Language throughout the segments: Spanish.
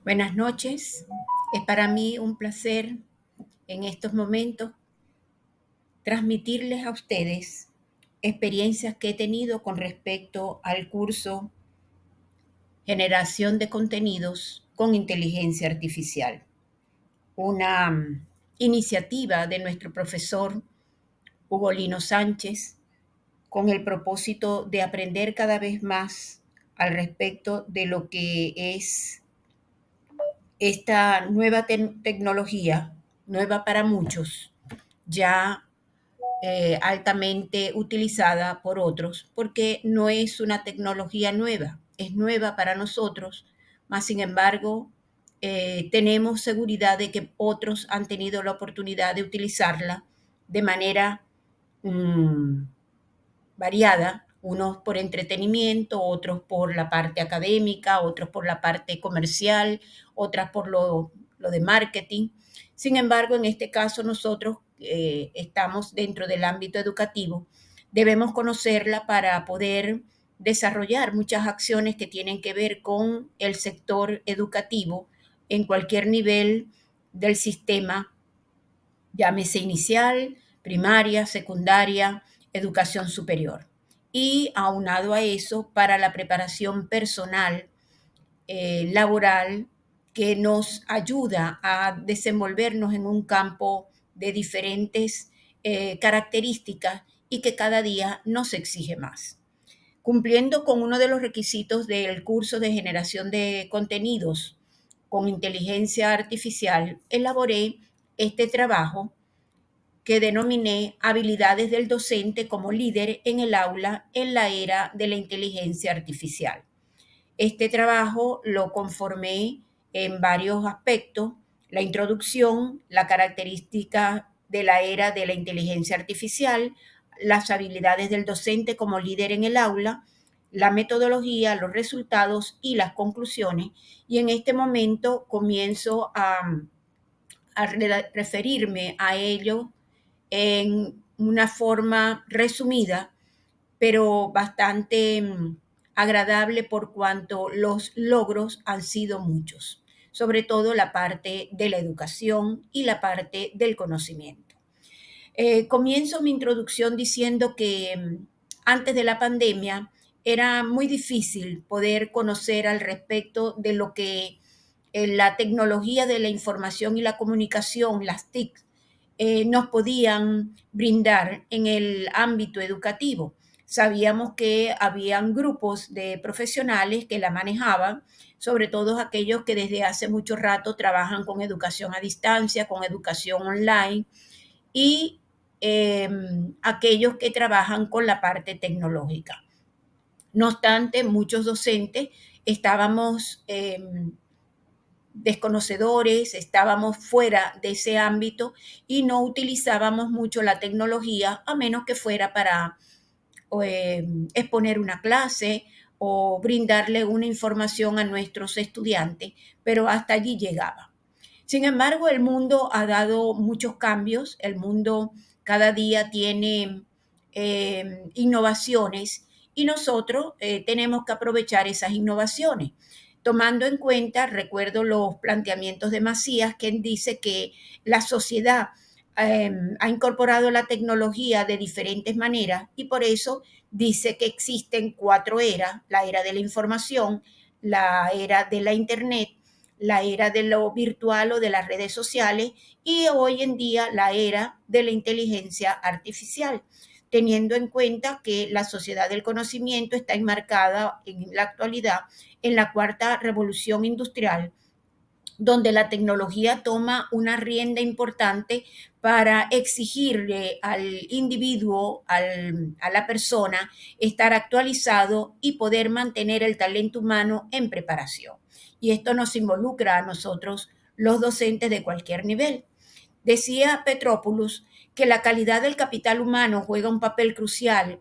Buenas noches. Es para mí un placer en estos momentos transmitirles a ustedes experiencias que he tenido con respecto al curso Generación de Contenidos con Inteligencia Artificial, una iniciativa de nuestro profesor Ugolino Sánchez con el propósito de aprender cada vez más al respecto de lo que es esta nueva tecnología, nueva para muchos, ya altamente utilizada por otros, porque no es una tecnología nueva, es nueva para nosotros, mas sin embargo tenemos seguridad de que otros han tenido la oportunidad de utilizarla de manera mm, variada, unos por entretenimiento, otros por la parte académica, otros por la parte comercial, otras por lo de marketing. Sin embargo, en este caso nosotros estamos dentro del ámbito educativo, debemos conocerla para poder desarrollar muchas acciones que tienen que ver con el sector educativo en cualquier nivel del sistema, llámese inicial, primaria, secundaria, educación superior. Y aunado a eso, para la preparación personal, laboral, que nos ayuda a desenvolvernos en un campo de diferentes características y que cada día nos exige más. Cumpliendo con uno de los requisitos del curso de generación de contenidos con inteligencia artificial, elaboré este trabajo que denominé habilidades del docente como líder en el aula en la era de la inteligencia artificial. Este trabajo lo conformé en varios aspectos: la introducción, la característica de la era de la inteligencia artificial, las habilidades del docente como líder en el aula, la metodología, los resultados y las conclusiones. Y en este momento comienzo a referirme a ello en una forma resumida, pero bastante agradable por cuanto los logros han sido muchos, sobre todo la parte de la educación y la parte del conocimiento. Comienzo mi introducción diciendo que antes de la pandemia era muy difícil poder conocer al respecto de lo que la tecnología de la información y la comunicación, las TIC, nos podían brindar en el ámbito educativo. Sabíamos que habían grupos de profesionales que la manejaban, sobre todo aquellos que desde hace mucho rato trabajan con educación a distancia, con educación online, y aquellos que trabajan con la parte tecnológica. No obstante, muchos docentes estábamos desconocedores, estábamos fuera de ese ámbito y no utilizábamos mucho la tecnología, a menos que fuera para exponer una clase o brindarle una información a nuestros estudiantes, pero hasta allí llegaba. Sin embargo, el mundo ha dado muchos cambios, el mundo cada día tiene innovaciones y nosotros tenemos que aprovechar esas innovaciones. Tomando en cuenta, recuerdo los planteamientos de Macías, quien dice que la sociedad ha incorporado la tecnología de diferentes maneras y por eso dice que existen cuatro eras: la era de la información, la era de la internet, la era de lo virtual o de las redes sociales y hoy en día la era de la inteligencia artificial, teniendo en cuenta que la sociedad del conocimiento está enmarcada en la actualidad en la cuarta revolución industrial, donde la tecnología toma una rienda importante para exigirle al individuo, a la persona, estar actualizado y poder mantener el talento humano en preparación. Y esto nos involucra a nosotros, los docentes de cualquier nivel. Decía Petrópolis que la calidad del capital humano juega un papel crucial,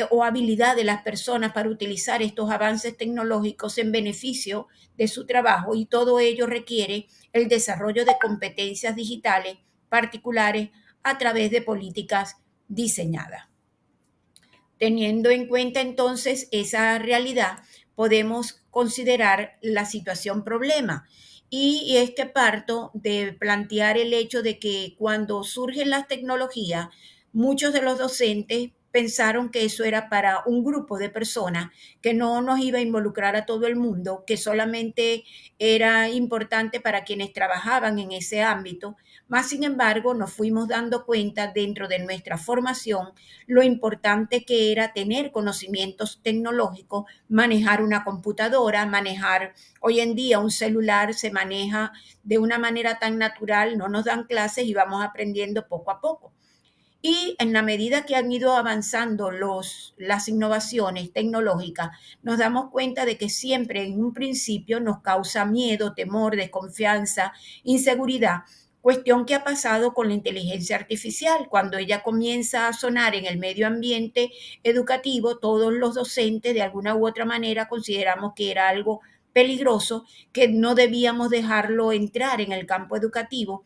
o habilidad de las personas para utilizar estos avances tecnológicos en beneficio de su trabajo, y todo ello requiere el desarrollo de competencias digitales particulares a través de políticas diseñadas. Teniendo en cuenta entonces esa realidad, podemos considerar la situación problema. Y es que parto de plantear el hecho de que cuando surgen las tecnologías, muchos de los docentes pensaron que eso era para un grupo de personas, que no nos iba a involucrar a todo el mundo, que solamente era importante para quienes trabajaban en ese ámbito. Más sin embargo, nos fuimos dando cuenta dentro de nuestra formación lo importante que era tener conocimientos tecnológicos, manejar una computadora, manejar hoy en día un celular se maneja de una manera tan natural, no nos dan clases y vamos aprendiendo poco a poco. Y en la medida que han ido avanzando las innovaciones tecnológicas, nos damos cuenta de que siempre en un principio nos causa miedo, temor, desconfianza, inseguridad, cuestión que ha pasado con la inteligencia artificial. Cuando ella comienza a sonar en el medio ambiente educativo, todos los docentes de alguna u otra manera consideramos que era algo peligroso, que no debíamos dejarlo entrar en el campo educativo,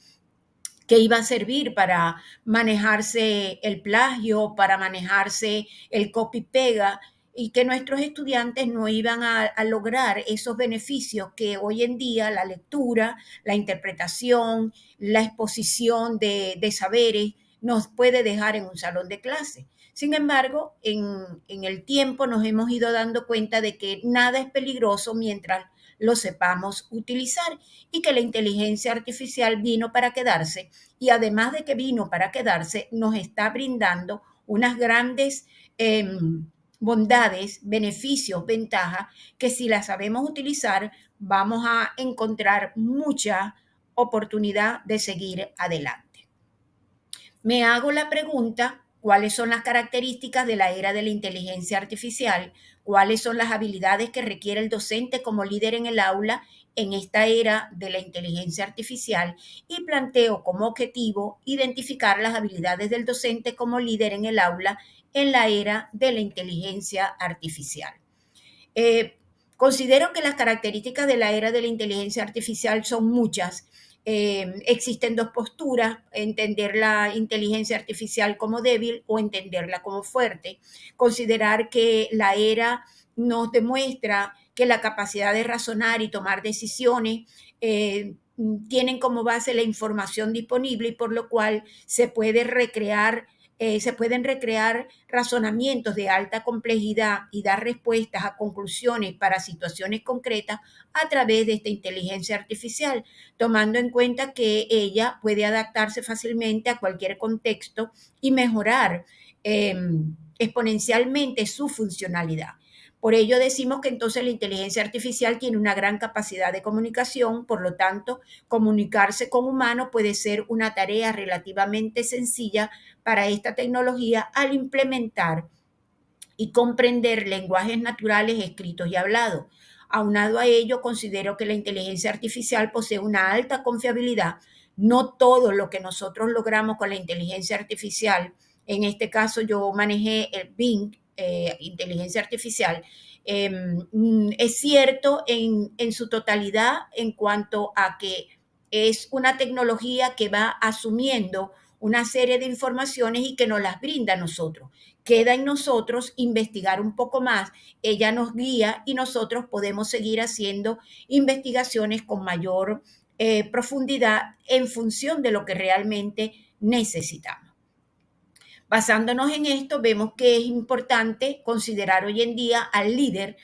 que iba a servir para manejarse el plagio, para manejarse el copy-pega, y que nuestros estudiantes no iban a lograr esos beneficios que hoy en día la lectura, la interpretación, la exposición de saberes nos puede dejar en un salón de clase. Sin embargo, en el tiempo nos hemos ido dando cuenta de que nada es peligroso mientras lo sepamos utilizar, y que la inteligencia artificial vino para quedarse, y además de que vino para quedarse, nos está brindando unas grandes bondades, beneficios, ventajas, que si las sabemos utilizar vamos a encontrar mucha oportunidad de seguir adelante. Me hago la pregunta: ¿cuáles son las características de la era de la inteligencia artificial? ¿Cuáles son las habilidades que requiere el docente como líder en el aula en esta era de la inteligencia artificial? Y planteo como objetivo identificar las habilidades del docente como líder en el aula en la era de la inteligencia artificial. Eh, Considero que las características de la era de la inteligencia artificial son muchas. Existen dos posturas: entender la inteligencia artificial como débil o entenderla como fuerte. Considerar que la era nos demuestra que la capacidad de razonar y tomar decisiones tienen como base la información disponible, y por lo cual se pueden recrear razonamientos de alta complejidad y dar respuestas a conclusiones para situaciones concretas a través de esta inteligencia artificial, tomando en cuenta que ella puede adaptarse fácilmente a cualquier contexto y mejorar eh, exponencialmente su funcionalidad. Por ello decimos que entonces la inteligencia artificial tiene una gran capacidad de comunicación, por lo tanto, comunicarse con humanos puede ser una tarea relativamente sencilla para esta tecnología al implementar y comprender lenguajes naturales escritos y hablados. Aunado a ello, considero que la inteligencia artificial posee una alta confiabilidad. No todo lo que nosotros logramos con la inteligencia artificial, en este caso yo manejé el Bing, inteligencia artificial, es cierto en su totalidad en cuanto a que es una tecnología que va asumiendo una serie de informaciones y que nos las brinda a nosotros. Queda en nosotros investigar un poco más, ella nos guía y nosotros podemos seguir haciendo investigaciones con mayor profundidad en función de lo que realmente necesitamos. Basándonos en esto, vemos que es importante considerar hoy en día al líder,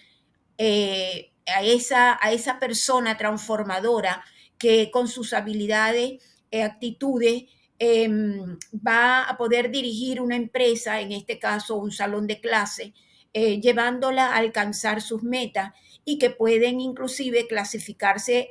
a esa persona transformadora que con sus habilidades, actitudes, va a poder dirigir una empresa, en este caso un salón de clase, llevándola a alcanzar sus metas, y que pueden inclusive clasificarse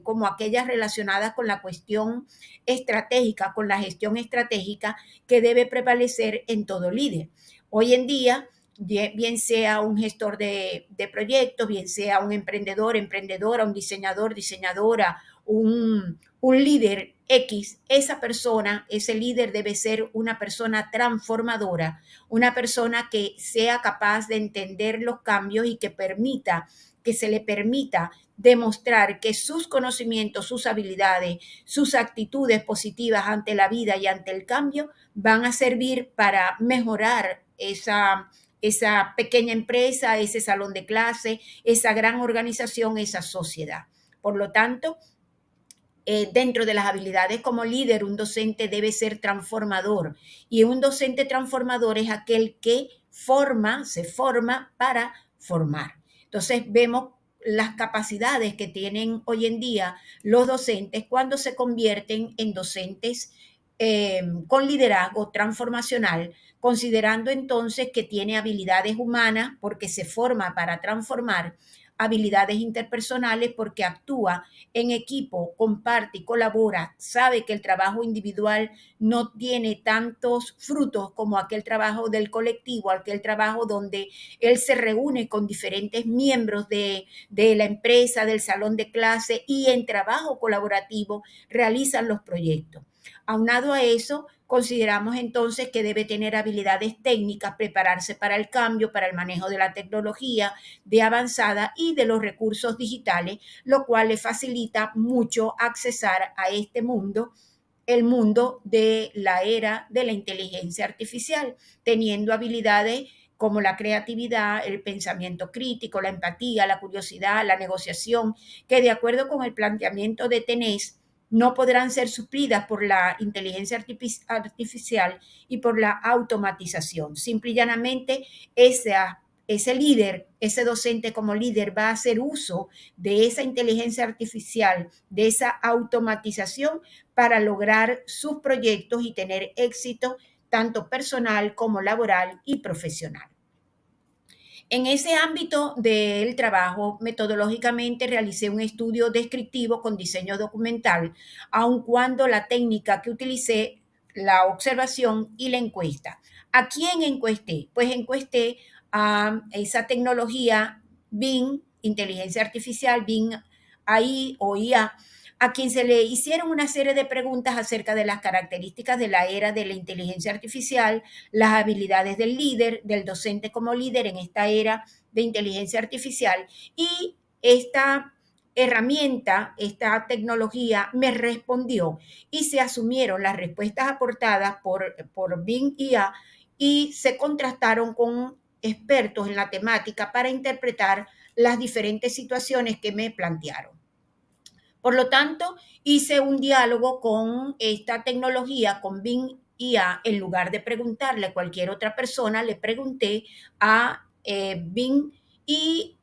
como aquellas relacionadas con la cuestión estratégica, con la gestión estratégica que debe prevalecer en todo líder. Hoy en día, bien sea un gestor de proyectos, bien sea un emprendedor, emprendedora, un diseñador, diseñadora, un líder X, esa persona, ese líder debe ser una persona transformadora, una persona que sea capaz de entender los cambios y que se le permita demostrar que sus conocimientos, sus habilidades, sus actitudes positivas ante la vida y ante el cambio van a servir para mejorar esa pequeña empresa, ese salón de clase, esa gran organización, esa sociedad. Por lo tanto, dentro de las habilidades como líder, un docente debe ser transformador. Y un docente transformador es aquel que se forma para formar. Entonces vemos las capacidades que tienen hoy en día los docentes cuando se convierten en docentes con liderazgo transformacional, considerando entonces que tiene habilidades humanas porque se forma para transformar, habilidades interpersonales porque actúa en equipo, comparte y colabora, sabe que el trabajo individual no tiene tantos frutos como aquel trabajo del colectivo, aquel trabajo donde él se reúne con diferentes miembros de la empresa, del salón de clase y en trabajo colaborativo realizan los proyectos. Aunado a eso, consideramos entonces que debe tener habilidades técnicas, prepararse para el cambio, para el manejo de la tecnología, de avanzada y de los recursos digitales, lo cual le facilita mucho accesar a este mundo, el mundo de la era de la inteligencia artificial, teniendo habilidades como la creatividad, el pensamiento crítico, la empatía, la curiosidad, la negociación, que de acuerdo con el planteamiento de Tenés, no podrán ser suplidas por la inteligencia artificial y por la automatización. Simple y llanamente, ese líder, ese docente como líder va a hacer uso de esa inteligencia artificial, de esa automatización para lograr sus proyectos y tener éxito tanto personal como laboral y profesional. En ese ámbito del trabajo, metodológicamente realicé un estudio descriptivo con diseño documental, aun cuando la técnica que utilicé, la observación y la encuesta. ¿A quién encuesté? Pues encuesté a esa tecnología Bing, inteligencia artificial, Bing AI o IA, a quien se le hicieron una serie de preguntas acerca de las características de la era de la inteligencia artificial, las habilidades del líder, del docente como líder en esta era de inteligencia artificial, y esta herramienta, esta tecnología me respondió y se asumieron las respuestas aportadas por Bing IA y se contrastaron con expertos en la temática para interpretar las diferentes situaciones que me plantearon. Por lo tanto, hice un diálogo con esta tecnología, con Bing IA, en lugar de preguntarle a cualquier otra persona, le pregunté a Bing y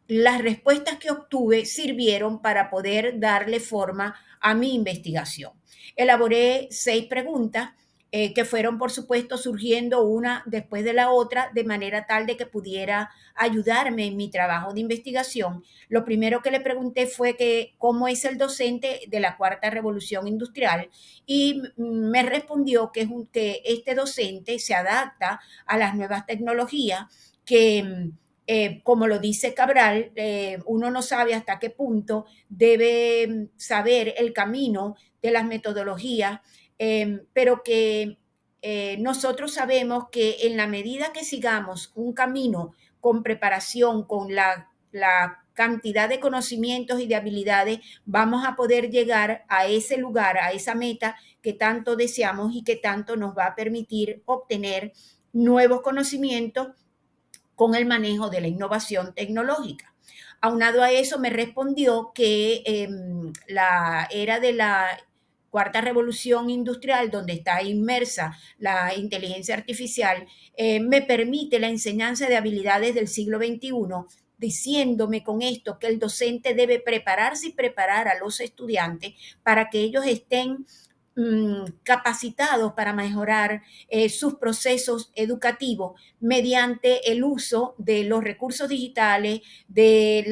las respuestas que obtuve sirvieron para poder darle forma a mi investigación. Elaboré 6 preguntas que fueron, por supuesto, surgiendo una después de la otra, de manera tal de que pudiera ayudarme en mi trabajo de investigación. Lo primero que le pregunté fue que cómo es el docente de la cuarta revolución industrial y me respondió que este docente se adapta a las nuevas tecnologías, que como lo dice Cabral, uno no sabe hasta qué punto debe saber el camino de las metodologías, pero que nosotros sabemos que en la medida que sigamos un camino con preparación, con la cantidad de conocimientos y de habilidades, vamos a poder llegar a ese lugar, a esa meta que tanto deseamos y que tanto nos va a permitir obtener nuevos conocimientos con el manejo de la innovación tecnológica. Aunado a eso, me respondió que la era de la cuarta revolución industrial, donde está inmersa la inteligencia artificial, me permite la enseñanza de habilidades del siglo XXI, diciéndome con esto que el docente debe prepararse y preparar a los estudiantes para que ellos estén capacitados para mejorar sus procesos educativos mediante el uso de los recursos digitales, de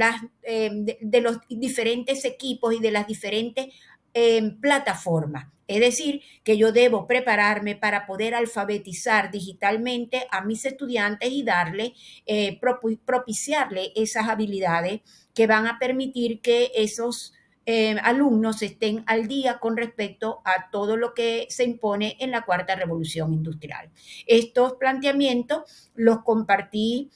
los diferentes equipos y de las diferentes plataformas. Es decir, que yo debo prepararme para poder alfabetizar digitalmente a mis estudiantes y propiciarle esas habilidades que van a permitir que esos alumnos estén al día con respecto a todo lo que se impone en la cuarta revolución industrial. Estos planteamientos los compartí,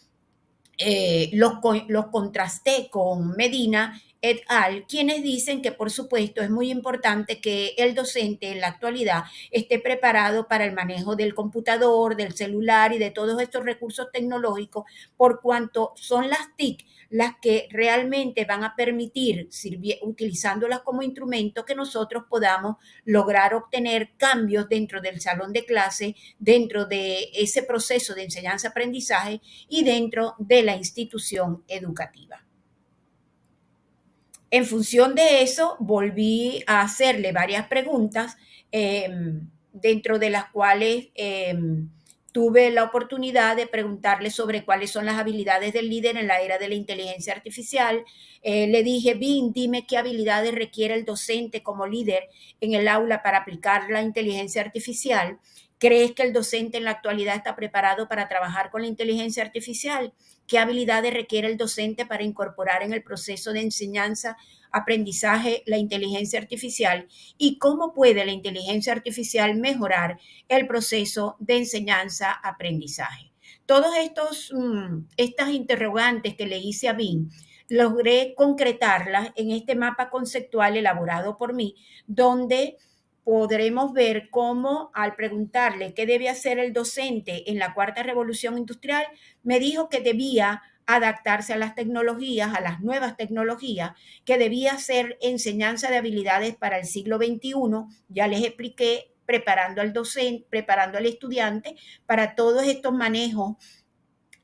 los contrasté con Medina et al, quienes dicen que por supuesto es muy importante que el docente en la actualidad esté preparado para el manejo del computador, del celular y de todos estos recursos tecnológicos, por cuanto son las TIC las que realmente van a permitir, utilizándolas como instrumento, que nosotros podamos lograr obtener cambios dentro del salón de clase, dentro de ese proceso de enseñanza-aprendizaje y dentro de la institución educativa. En función de eso, volví a hacerle varias preguntas, eh, dentro de las cuales tuve la oportunidad de preguntarle sobre cuáles son las habilidades del líder en la era de la inteligencia artificial. Le dije, Vin, dime qué habilidades requiere el docente como líder en el aula para aplicar la inteligencia artificial. ¿Crees que el docente en la actualidad está preparado para trabajar con la inteligencia artificial? ¿Qué habilidades requiere el docente para incorporar en el proceso de enseñanza, aprendizaje, la inteligencia artificial? ¿Y cómo puede la inteligencia artificial mejorar el proceso de enseñanza, aprendizaje? Todos estas interrogantes que le hice a Bing, logré concretarlas en este mapa conceptual elaborado por mí, donde podremos ver cómo, al preguntarle qué debe hacer el docente en la cuarta revolución industrial, me dijo que debía adaptarse a las tecnologías, a las nuevas tecnologías, que debía hacer enseñanza de habilidades para el siglo XXI. Ya les expliqué, preparando al docente, preparando al estudiante para todos estos manejos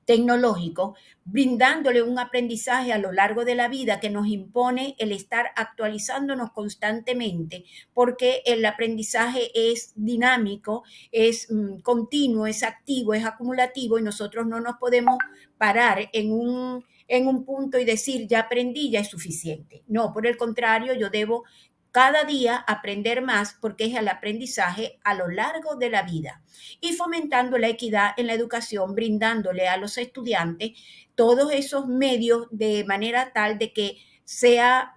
tecnológico, brindándole un aprendizaje a lo largo de la vida que nos impone el estar actualizándonos constantemente, porque el aprendizaje es dinámico, es continuo, es activo, es acumulativo, y nosotros no nos podemos parar en un punto y decir, ya aprendí, ya es suficiente. No, por el contrario, yo debo cada día aprender más, porque es el aprendizaje a lo largo de la vida, y fomentando la equidad en la educación, brindándole a los estudiantes todos esos medios de manera tal de que sea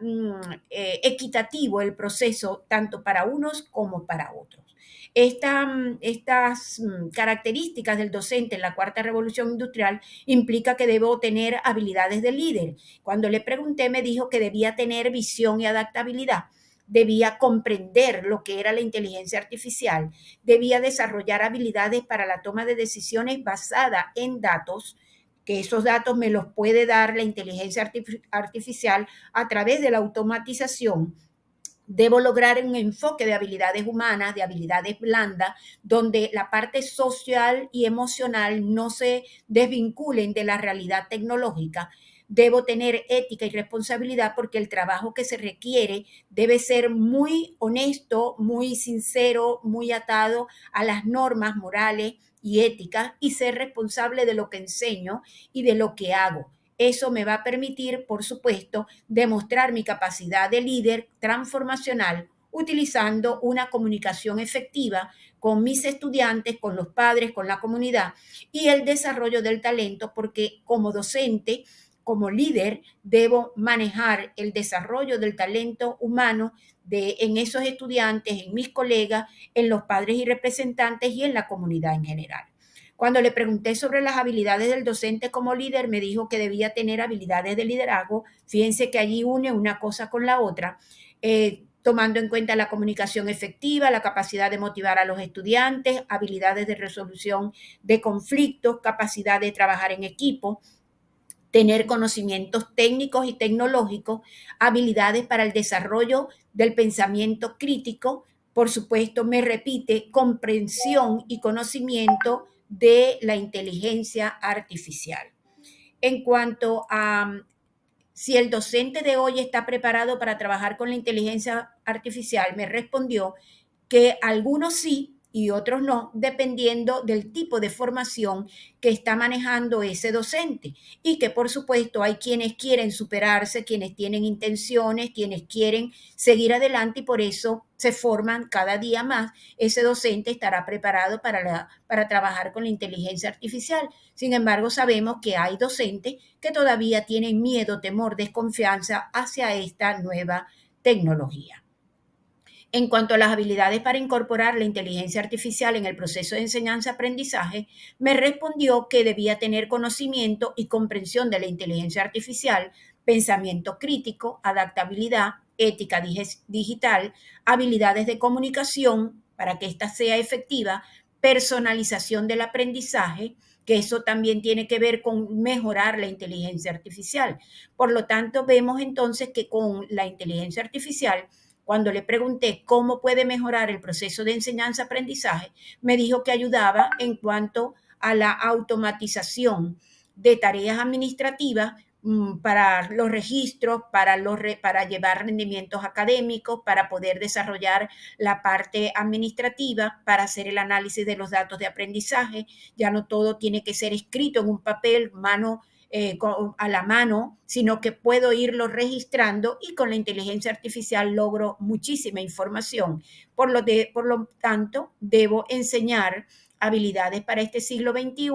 equitativo el proceso tanto para unos como para otros. Estas características del docente en la cuarta revolución industrial implica que debo tener habilidades de líder. Cuando le pregunté, me dijo que debía tener visión y adaptabilidad, debía comprender lo que era la inteligencia artificial, debía desarrollar habilidades para la toma de decisiones basada en datos, que esos datos me los puede dar la inteligencia artificial a través de la automatización. Debo lograr un enfoque de habilidades humanas, de habilidades blandas, donde la parte social y emocional no se desvinculen de la realidad tecnológica. Debo tener ética y responsabilidad, porque el trabajo que se requiere debe ser muy honesto, muy sincero, muy atado a las normas morales y éticas, y ser responsable de lo que enseño y de lo que hago. Eso me va a permitir, por supuesto, demostrar mi capacidad de líder transformacional, utilizando una comunicación efectiva con mis estudiantes, con los padres, con la comunidad, y el desarrollo del talento, porque como docente, como líder, debo manejar el desarrollo del talento humano en esos estudiantes, en mis colegas, en los padres y representantes y en la comunidad en general. Cuando le pregunté sobre las habilidades del docente como líder, me dijo que debía tener habilidades de liderazgo. Fíjense que allí une una cosa con la otra, tomando en cuenta la comunicación efectiva, la capacidad de motivar a los estudiantes, habilidades de resolución de conflictos, capacidad de trabajar en equipo, tener conocimientos técnicos y tecnológicos, habilidades para el desarrollo del pensamiento crítico, por supuesto, me repite, comprensión y conocimiento de la inteligencia artificial. En cuanto a si el docente de hoy está preparado para trabajar con la inteligencia artificial, me respondió que algunos sí y otros no, dependiendo del tipo de formación que está manejando ese docente. Y que por supuesto hay quienes quieren superarse, quienes tienen intenciones, quienes quieren seguir adelante, y por eso se forman cada día más. Ese docente estará preparado para trabajar con la inteligencia artificial. Sin embargo, sabemos que hay docentes que todavía tienen miedo, temor, desconfianza hacia esta nueva tecnología. En cuanto a las habilidades para incorporar la inteligencia artificial en el proceso de enseñanza-aprendizaje, me respondió que debía tener conocimiento y comprensión de la inteligencia artificial pensamiento crítico, adaptabilidad, ética digital, habilidades de comunicación para que ésta sea efectiva, personalización del aprendizaje, que eso también tiene que ver con mejorar la inteligencia artificial. Por lo tanto, vemos entonces que con la inteligencia artificial, cuando le pregunté cómo puede mejorar el proceso de enseñanza-aprendizaje, me dijo que ayudaba en cuanto a la automatización de tareas administrativas para los registros, para llevar rendimientos académicos, para poder desarrollar la parte administrativa, para hacer el análisis de los datos de aprendizaje. Ya no todo tiene que ser escrito en un papel, a la mano, sino que puedo irlo registrando y con la inteligencia artificial logro muchísima información. Por lo tanto, debo enseñar habilidades para este siglo XXI,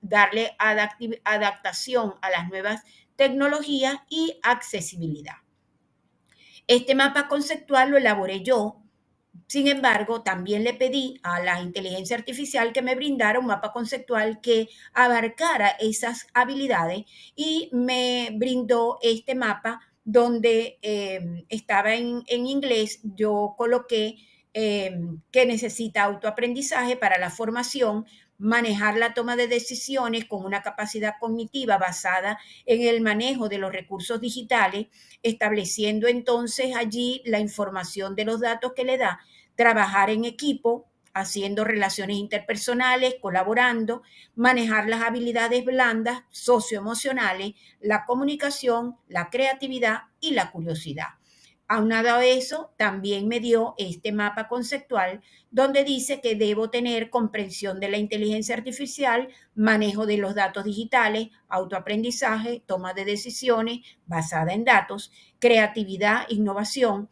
darle adaptación a las nuevas tecnologías y accesibilidad. Este mapa conceptual lo elaboré yo. Sin embargo, también le pedí a la inteligencia artificial que me brindara un mapa conceptual que abarcara esas habilidades y me brindó este mapa donde estaba en inglés. Yo coloqué que necesita autoaprendizaje para la formación, manejar la toma de decisiones con una capacidad cognitiva basada en el manejo de los recursos digitales, estableciendo entonces allí la información de los datos que le da, trabajar en equipo, haciendo relaciones interpersonales, colaborando, manejar las habilidades blandas, socioemocionales, la comunicación, la creatividad y la curiosidad. Aunado a eso, también me dio este mapa conceptual donde dice que debo tener comprensión de la inteligencia artificial, manejo de los datos digitales, autoaprendizaje, toma de decisiones basada en datos, creatividad, innovación.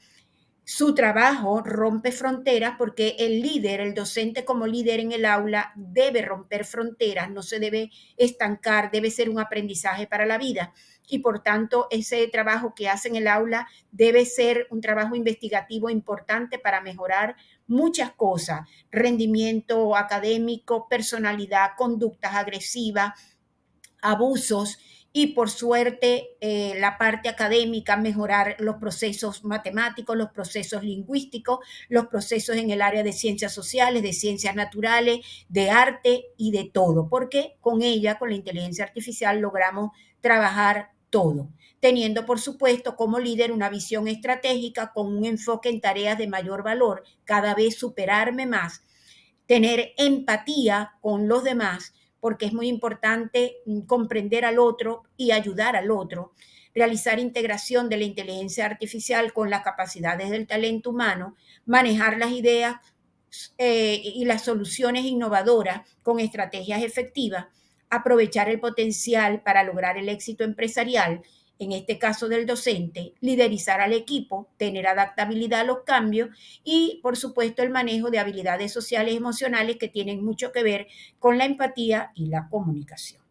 Su trabajo rompe fronteras porque el líder, el docente como líder en el aula debe romper fronteras, no se debe estancar, debe ser un aprendizaje para la vida. Y por tanto, ese trabajo que hace en el aula debe ser un trabajo investigativo importante para mejorar muchas cosas: rendimiento académico, personalidad, conductas agresivas, abusos y por suerte la parte académica, mejorar los procesos matemáticos, los procesos lingüísticos, los procesos en el área de ciencias sociales, de ciencias naturales, de arte y de todo, porque con ella, con la inteligencia artificial, logramos trabajar todo, teniendo por supuesto como líder una visión estratégica con un enfoque en tareas de mayor valor, cada vez superarme más, tener empatía con los demás, porque es muy importante comprender al otro y ayudar al otro, realizar integración de la inteligencia artificial con las capacidades del talento humano, manejar las ideas y las soluciones innovadoras con estrategias efectivas, aprovechar el potencial para lograr el éxito empresarial, en este caso del docente, liderizar al equipo, tener adaptabilidad a los cambios y, por supuesto, el manejo de habilidades sociales y emocionales que tienen mucho que ver con la empatía y la comunicación.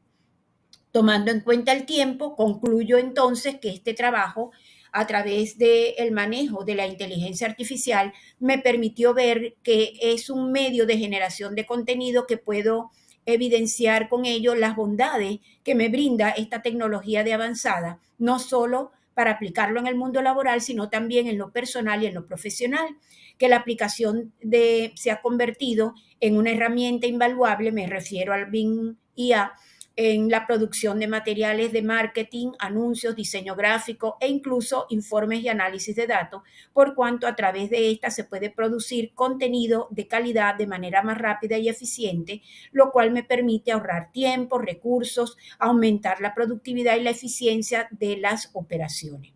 Tomando en cuenta el tiempo, concluyo entonces que este trabajo, a través del manejo de la inteligencia artificial, me permitió ver que es un medio de generación de contenido que puedo evidenciar con ello las bondades que me brinda esta tecnología de avanzada, no solo para aplicarlo en el mundo laboral, sino también en lo personal y en lo profesional, que la aplicación se ha convertido en una herramienta invaluable, me refiero al Bing IA, en la producción de materiales de marketing, anuncios, diseño gráfico e incluso informes y análisis de datos, por cuanto a través de esta se puede producir contenido de calidad de manera más rápida y eficiente, lo cual me permite ahorrar tiempo, recursos, aumentar la productividad y la eficiencia de las operaciones.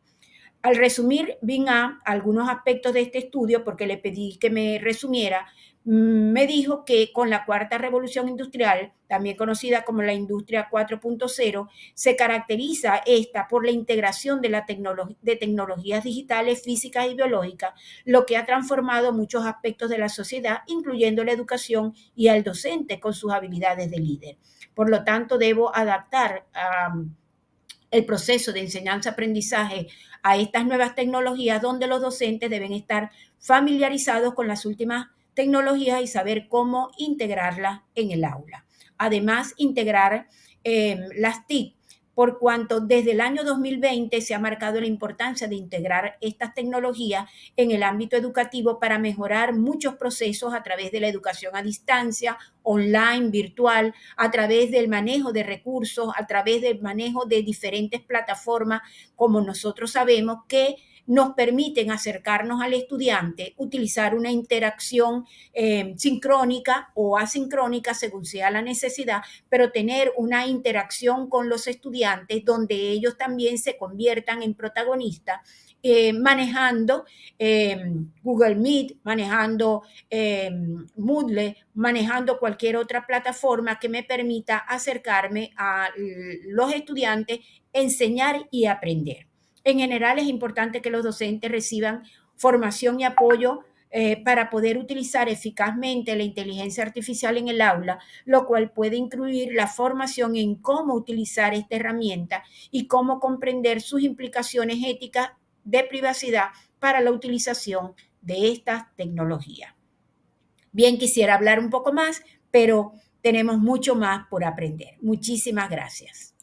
Al resumir Bing A algunos aspectos de este estudio, porque le pedí que me resumiera, me dijo que con la cuarta revolución industrial, también conocida como la industria 4.0, se caracteriza esta por la integración de tecnologías digitales, físicas y biológicas, lo que ha transformado muchos aspectos de la sociedad, incluyendo la educación y al docente con sus habilidades de líder. Por lo tanto, debo adaptar el proceso de enseñanza-aprendizaje a estas nuevas tecnologías, donde los docentes deben estar familiarizados con las últimas tecnologías y saber cómo integrarlas en el aula. Además, integrar las TIC por cuanto desde el año 2020 se ha marcado la importancia de integrar estas tecnologías en el ámbito educativo para mejorar muchos procesos a través de la educación a distancia, online, virtual, a través del manejo de recursos, a través del manejo de diferentes plataformas, como nosotros sabemos que nos permiten acercarnos al estudiante, utilizar una interacción sincrónica o asincrónica según sea la necesidad, pero tener una interacción con los estudiantes donde ellos también se conviertan en protagonistas, manejando Google Meet, manejando Moodle, manejando cualquier otra plataforma que me permita acercarme a los estudiantes, enseñar y aprender. En general es importante que los docentes reciban formación y apoyo para poder utilizar eficazmente la inteligencia artificial en el aula, lo cual puede incluir la formación en cómo utilizar esta herramienta y cómo comprender sus implicaciones éticas de privacidad para la utilización de estas tecnologías. Bien, quisiera hablar un poco más, pero tenemos mucho más por aprender. Muchísimas gracias.